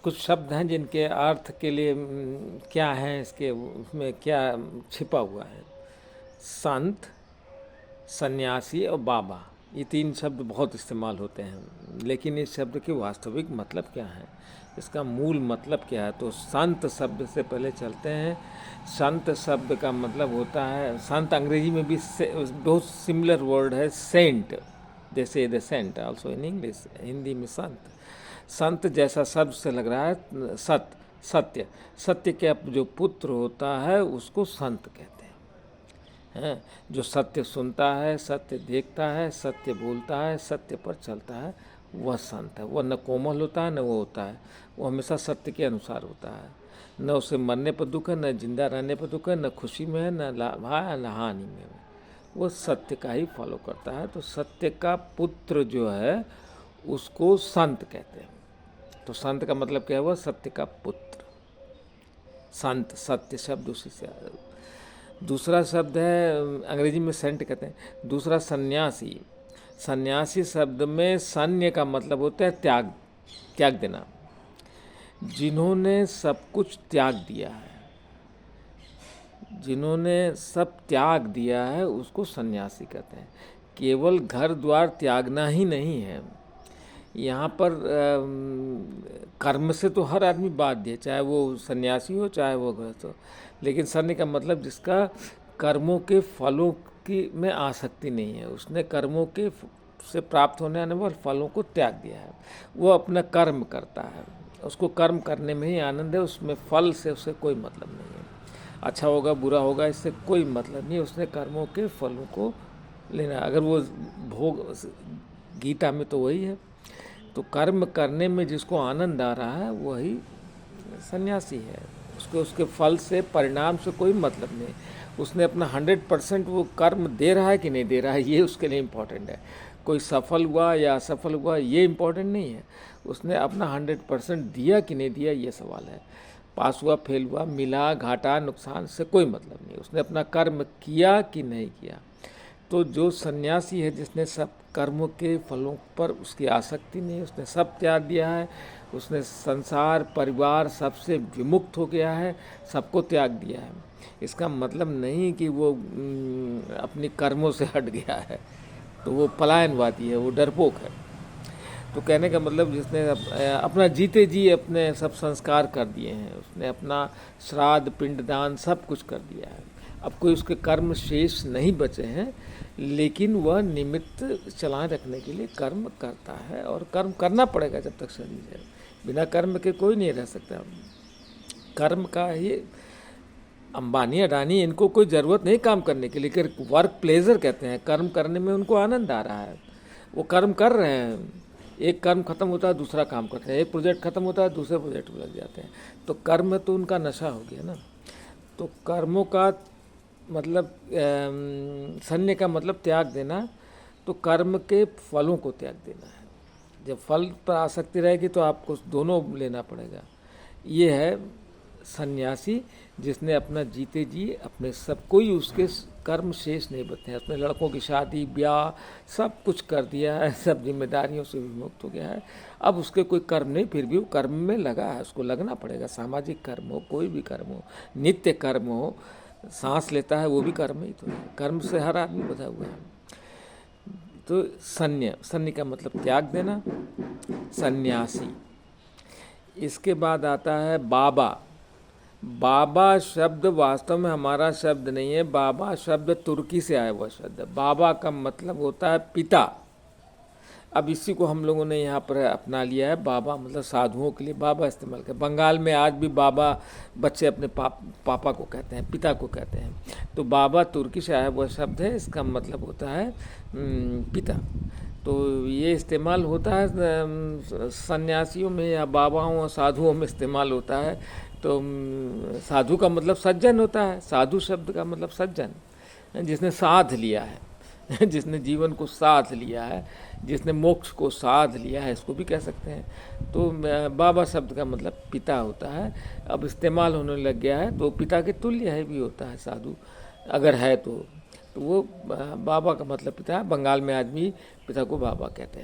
कुछ शब्द हैं जिनके अर्थ के लिए क्या है, इसके उसमें क्या छिपा हुआ है। संत, सन्यासी और बाबा, ये तीन शब्द बहुत इस्तेमाल होते हैं, लेकिन इस शब्द के वास्तविक मतलब क्या है, इसका मूल मतलब क्या है। तो संत शब्द से पहले चलते हैं। संत शब्द का मतलब होता है, संत अंग्रेजी में भी बहुत सिमिलर वर्ड है, सेंट, जैसे the saint also in English, Hindi में संत। संत जैसा शब्द से लग रहा है सत्य। सत्य के जो पुत्र होता है उसको संत कहते हैं। जो सत्य सुनता है, सत्य देखता है, सत्य बोलता है, सत्य पर चलता है, वह संत है। वह न कोमल होता है न वो होता है, वो हमेशा सत्य के अनुसार होता है। न उसे मरने पर दुख है, न जिंदा रहने पर दुख है, न खुशी में है, न लाभ है, न हानि में है। वो सत्य का ही फॉलो करता है। तो सत्य का पुत्र जो है उसको संत कहते हैं। तो संत का मतलब क्या हुआ? सत्य का पुत्र। संत, सत्य शब्द उसी से आया। दूसरा शब्द है, अंग्रेजी में सेंट कहते हैं। दूसरा सन्यासी। सन्यासी शब्द में सन्य का मतलब होता है त्याग, त्याग देना। जिन्होंने सब कुछ त्याग दिया है, जिन्होंने सब त्याग दिया है उसको सन्यासी कहते हैं। केवल घर द्वार त्यागना ही नहीं है, यहाँ पर कर्म से तो हर आदमी बाध्य है, चाहे वो सन्यासी हो चाहे वो गृहस्थ हो। लेकिन सन्य का मतलब जिसका कर्मों के फलों की में आसक्ति नहीं है, उसने कर्मों के से प्राप्त होने आने वाले फलों को त्याग दिया है। वो अपना कर्म करता है, उसको कर्म करने में ही आनंद है, उसमें फल से उसे कोई मतलब नहीं है। अच्छा होगा बुरा होगा इससे कोई मतलब नहीं, उसने कर्मों के फलों को लेना। अगर वो भोग, गीता में तो वही है। तो कर्म करने में जिसको आनंद आ रहा है वही सन्यासी है। उसको उसके फल से, परिणाम से कोई मतलब नहीं। उसने अपना 100% वो कर्म दे रहा है कि नहीं दे रहा है, ये उसके लिए इम्पोर्टेंट है। कोई सफल हुआ या असफल हुआ ये इम्पोर्टेंट नहीं है, उसने अपना 100% दिया कि नहीं दिया ये सवाल है। पास हुआ फेल हुआ, मिला घाटा नुकसान से कोई मतलब नहीं, उसने अपना कर्म किया कि नहीं किया। तो जो सन्यासी है, जिसने सब कर्मों के फलों पर उसकी आसक्ति नहीं, उसने सब त्याग दिया है, उसने संसार परिवार सबसे विमुक्त हो गया है, सबको त्याग दिया है। इसका मतलब नहीं कि वो अपनी कर्मों से हट गया है, तो वो पलायनवादी है, वो डरपोक है। तो कहने का मतलब जिसने अपना जीते जी अपने सब संस्कार कर दिए हैं, उसने अपना श्राद्ध पिंडदान सब कुछ कर दिया है। अब कोई उसके कर्म शेष नहीं बचे हैं, लेकिन वह निमित्त चलाए रखने के लिए कर्म करता है, और कर्म करना पड़ेगा जब तक शरीर है। बिना कर्म के कोई नहीं रह सकता। कर्म का ही अंबानी अडानी इनको कोई ज़रूरत नहीं काम करने की, लेकिन वर्क प्लेजर कहते हैं। कर्म करने में उनको आनंद आ रहा है, वो कर्म कर रहे हैं। एक कर्म खत्म होता है दूसरा काम करते हैं, एक प्रोजेक्ट खत्म होता है दूसरे प्रोजेक्ट में लग जाते हैं। तो कर्म तो उनका नशा हो गया ना। तो कर्मों का मतलब सन्य का मतलब त्याग देना, तो कर्म के फलों को त्याग देना है। जब फल पर आसक्ति रहेगी तो आपको दोनों लेना पड़ेगा। ये है सन्यासी, जिसने अपना जीते जी अपने सब, कोई उसके कर्म शेष नहीं बचे हैं। अपने लड़कों की शादी ब्याह सब कुछ कर दिया है, सब जिम्मेदारियों से विमुक्त हो गया है। अब उसके कोई कर्म नहीं, फिर भी वो कर्म में लगा है, उसको लगना पड़ेगा। सामाजिक कर्म हो, कोई भी कर्म हो, नित्य कर्म हो, सांस लेता है वो भी कर्म ही तो है। कर्म से हर आदमी बधा हुआ है। तो सन्य का मतलब त्याग देना, सन्यासी। इसके बाद आता है बाबा। बाबा शब्द वास्तव में हमारा शब्द नहीं है, बाबा शब्द तुर्की से आया हुआ शब्द है। बाबा का मतलब होता है पिता। अब इसी को हम लोगों ने यहाँ पर अपना लिया है। बाबा मतलब साधुओं के लिए बाबा इस्तेमाल कर। बंगाल में आज भी बाबा बच्चे अपने पापा को कहते हैं, पिता को कहते हैं। तो बाबा तुर्की से आया हुआ शब्द है, इसका मतलब होता है पिता। तो ये इस्तेमाल होता है सन्यासियों में या बाबाओं और साधुओं में इस्तेमाल होता है। तो साधु का मतलब सज्जन होता है। साधु शब्द का मतलब सज्जन, जिसने साध लिया है, जिसने जीवन को साध लिया है, जिसने मोक्ष को साध लिया है, इसको भी कह सकते हैं। तो बाबा शब्द का मतलब पिता होता है। अब इस्तेमाल होने लग गया है तो पिता के तुल्य है भी होता है साधु, अगर है तो वो बाबा का मतलब पिता है। बंगाल में आदमी पिता को बाबा कहते हैं।